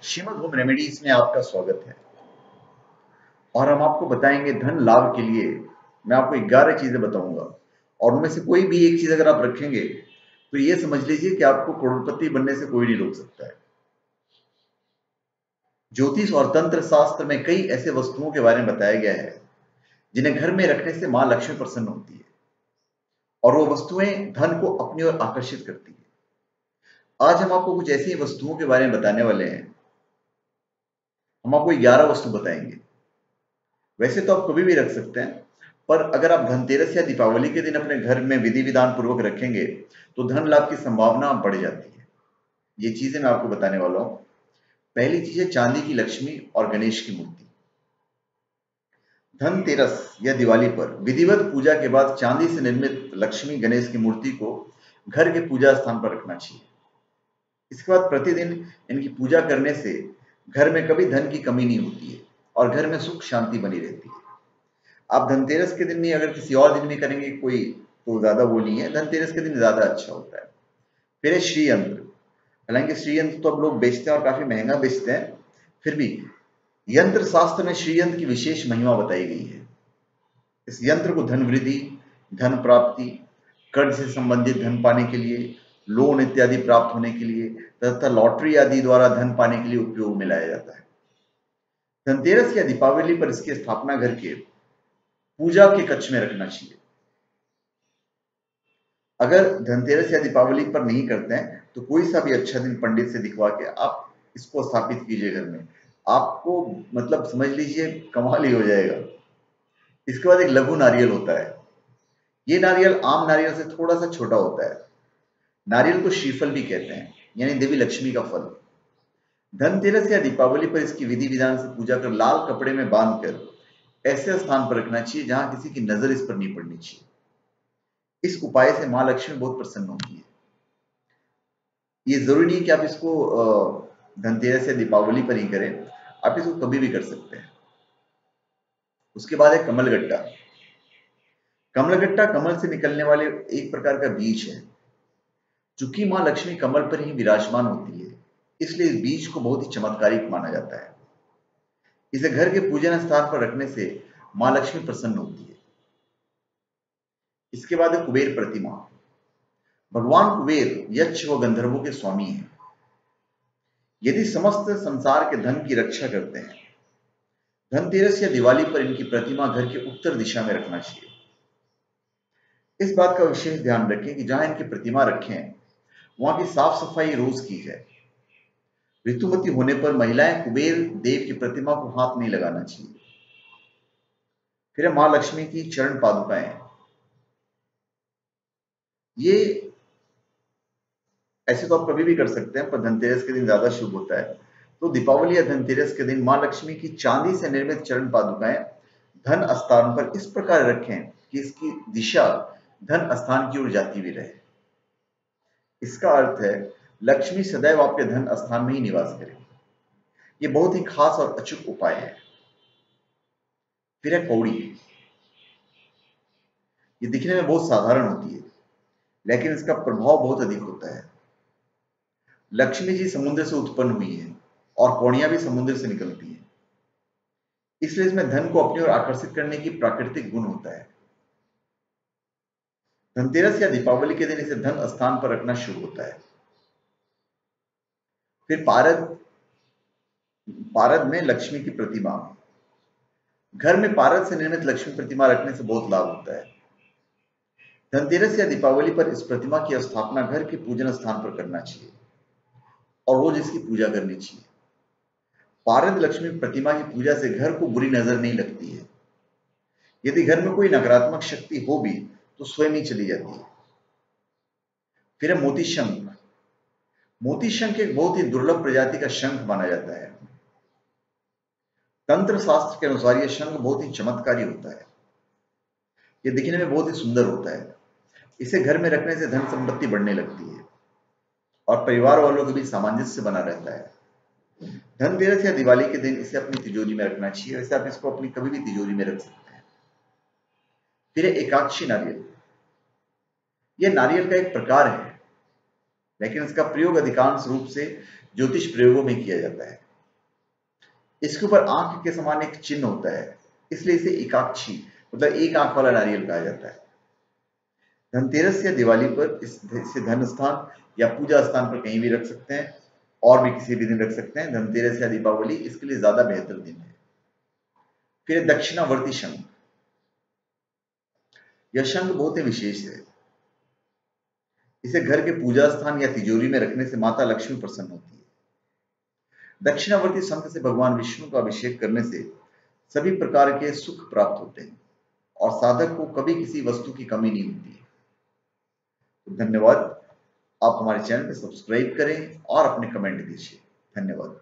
Shrimad home remedies में आपका स्वागत है और हम आपको बताएंगे धन लाभ के लिए। मैं आपको 11 चीजें बताऊंगा और उनमें से कोई भी एक चीज अगर आप रखेंगे तो ये समझ लीजिए कि आपको करोड़पति बनने से कोई नहीं रोक सकता है। ज्योतिष और तंत्र शास्त्र में कई ऐसे वस्तुओं के बारे में बताया गया है जिन्हें घर में रखने से मां लक्ष्मी प्रसन्न होती है और वो वस्तुएं धन को अपनी ओर आकर्षित करती है। आज हम आपको कुछ ऐसी वस्तुओं के बारे में बताने वाले हैं। हम आपको 11 वस्तु बताएंगे। वैसे तो आप कभी भी रख सकते हैं, पर अगर आप धनतेरस या दीपावली के दिन अपने घर में विधि विधान पूर्वक रखेंगे तो धन लाभ की संभावना बढ़ जाती है। ये चीजें मैं आपको बताने वाला हूं। पहली चीज है चांदी की लक्ष्मी और गणेश की मूर्ति। धनतेरस या दिवाली पर विधिवत पूजा के बाद चांदी से निर्मित लक्ष्मी गणेश की मूर्ति को घर के पूजा स्थान पर रखना चाहिए। इसके बाद प्रतिदिन इनकी पूजा करने से घर में कभी धन की कमी नहीं होती है और घर में सुख शांति बनी रहती है। आप धनतेरस के दिन नहीं, अगर किसी और दिन में करेंगे कोई तो ज्यादा वो नहीं है, धनतेरस के दिन ज्यादा अच्छा होता है। फिर है श्री यंत्र। हालांकि श्री यंत्र तो अब लोग बेचते हैं और काफी महंगा बेचते हैं, फिर भी यंत्र शास्त्र में श्री यंत्र की विशेष महिमा बताई गई है। इस यंत्र को धन वृद्धि, धन प्राप्ति, कर्ज से संबंधित धन पाने के लिए, लोन इत्यादि प्राप्त होने के लिए तथा लॉटरी आदि द्वारा धन पाने के लिए उपयोग में लाया जाता है। धनतेरस या दीपावली पर इसकी स्थापना घर के पूजा के कक्ष में रखना चाहिए। अगर धनतेरस या दीपावली पर नहीं करते हैं तो कोई सा भी अच्छा दिन पंडित से दिखवा के आप इसको स्थापित कीजिए घर में। आपको मतलब समझ लीजिए कमाल ही हो जाएगा। इसके बाद एक लघु नारियल होता है। ये नारियल आम नारियल से थोड़ा सा छोटा होता है। नारियल को श्रीफल भी कहते हैं, यानी देवी लक्ष्मी का फल। धनतेरस या दीपावली पर इसकी विधि विधान से पूजा कर लाल कपड़े में बांधकर ऐसे स्थान पर रखना चाहिए जहां किसी की नजर इस पर नहीं पड़नी चाहिए। इस उपाय से मां लक्ष्मी बहुत प्रसन्न होती है। ये जरूरी नहीं कि आप इसको धनतेरस या दीपावली पर ही करें, आप इसको कभी भी कर सकते हैं। उसके बाद है कमलगट्टा। कमलगट्टा कमल से निकलने वाले एक प्रकार का बीज है। चूंकि मां लक्ष्मी कमल पर ही विराजमान होती है, इसलिए इस बीज को बहुत ही चमत्कारिक माना जाता है। इसे घर के पूजन स्थान पर रखने से मां लक्ष्मी प्रसन्न होती है। इसके बाद है कुबेर प्रतिमा। भगवान कुबेर यक्ष व गंधर्वों के स्वामी हैं। यदि समस्त संसार के धन की रक्षा करते हैं, धनतेरस या दिवाली पर इनकी प्रतिमा घर के उत्तर दिशा में रखना चाहिए। इस बात का विशेष ध्यान रखें कि जहां इनकी प्रतिमा रखें वहां की साफ सफाई रोज की जाए। ऋतुमती होने पर महिलाएं कुबेर देव की प्रतिमा को हाथ नहीं लगाना चाहिए। फिर है मां लक्ष्मी की चरण पादुकाएं। ये ऐसे तो आप कभी भी कर सकते हैं, पर धनतेरस के दिन ज्यादा शुभ होता है। तो दीपावली या धनतेरस के दिन मां लक्ष्मी की चांदी से निर्मित चरण पादुकाएं धन स्थान पर इस प्रकार रखें कि इसकी दिशा धन स्थान की ओर जाती भी रहे। इसका अर्थ है लक्ष्मी सदैव आपके धन स्थान में ही निवास करेगी। ये बहुत ही खास और अचूक उपाय है। फिर है कौड़ी। ये दिखने में बहुत साधारण होती है, लेकिन इसका प्रभाव बहुत अधिक होता है। लक्ष्मी जी समुद्र से उत्पन्न हुई है और कौड़ियां भी समुद्र से निकलती हैं, इसलिए इसमें धन को अपनी ओर आकर्षित करने की प्राकृतिक गुण होता है। धनतेरस या दीपावली के दिन इसे धन स्थान पर रखना शुभ होता है। फिर पारद। पारद में लक्ष्मी की प्रतिमा। घर में पारद से निर्मित लक्ष्मी प्रतिमा रखने से बहुत लाभ होता है। धनतेरस या दीपावली पर इस प्रतिमा की स्थापना घर के पूजन स्थान पर करना चाहिए और रोज इसकी पूजा करनी चाहिए। पारद लक्ष्मी प्रतिमा की पूजा से घर को बुरी नजर नहीं लगती है। यदि घर में कोई नकारात्मक शक्ति हो भी तो स्वयं ही चली जाती है। फिर है मोती शंख। मोती शंख एक बहुत ही दुर्लभ प्रजाति का शंख माना जाता है। तंत्र शास्त्र के अनुसार यह शंख बहुत ही चमत्कारी होता है। यह दिखने में बहुत ही सुंदर होता है। इसे घर में रखने से धन संपत्ति बढ़ने लगती है और परिवार वालों के बीच सामंजस्य बना रहता है। धनतेरस या दिवाली के दिन इसे अपनी तिजोरी में रखना चाहिए। वैसे आप इसको अपनी कभी भी तिजोरी में रख सकते हैं। फिर है एकाक्षी नारियल। यह नारियल का एक प्रकार है, लेकिन इसका प्रयोग अधिकांश रूप से ज्योतिष प्रयोगों में किया जाता है। इसके ऊपर आंख के समान एक चिन्ह होता है, इसलिए इसे एकाक्षी मतलब एक आंख वाला नारियल कहा जाता है। धनतेरस या दिवाली पर इसे धन स्थान या पूजा स्थान पर कहीं भी रख सकते हैं, और भी किसी भी दिन रख सकते हैं। धनतेरस या दीपावली इसके लिए ज्यादा बेहतर दिन है। फिर दक्षिणावर्ती शंख। यह शंख बहुत ही विशेष है। इसे घर के पूजा स्थान या तिजोरी में रखने से माता लक्ष्मी प्रसन्न होती है। दक्षिणावर्ती शंख से भगवान विष्णु का अभिषेक करने से सभी प्रकार के सुख प्राप्त होते हैं और साधक को कभी किसी वस्तु की कमी नहीं होती है। तो धन्यवाद। आप हमारे चैनल को सब्सक्राइब करें और अपने कमेंट दीजिए। धन्यवाद।